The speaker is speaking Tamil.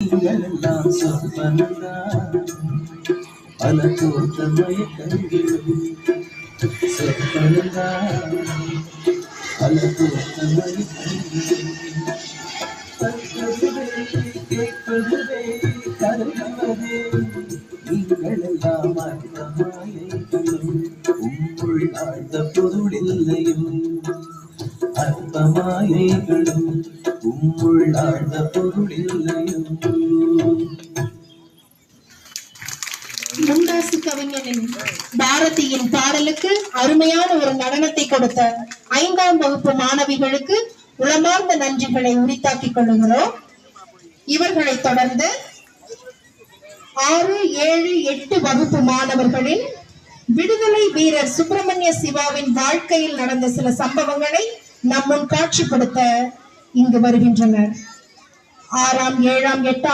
நீங்களெல்லாம் சொற்பனந்தான் பல தோற்ற மயக்கங்களும் சொற்பனந்தான் பல தோற்ற மயக்கங்களும் கேட்பதுவே கருதுவதே நீங்களெல்லாம் அற்பமாயைகளும் உம்முள் ஆழ்ந்த பொருளில்லையும் அற்பமாயைகளும் உம்முள் ஆழ்ந்த பொருளில்லையும். முண்டாசு கவிஞனின் பாரதியின் பாடலுக்கு அருமையான ஒரு நடனத்தை கொடுத்த 5ஆம் வகுப்பு மாணவிகளுக்கு உளமார்ந்த நன்றிகளை உரித்தாக்கிக் கொள்ளுகிறோம். இவர்களை தொடர்ந்து 6, 7, 8 வகுப்பு மாணவர்களின் விடுதலை வீரர் சுப்பிரமணிய சிவாவின் வாழ்க்கையில் நடந்த சில சம்பவங்களை நம்முன் காட்சிப்படுத்த இங்கு வருகின்றனர். 6ஆம், 7ஆம், 8ஆம்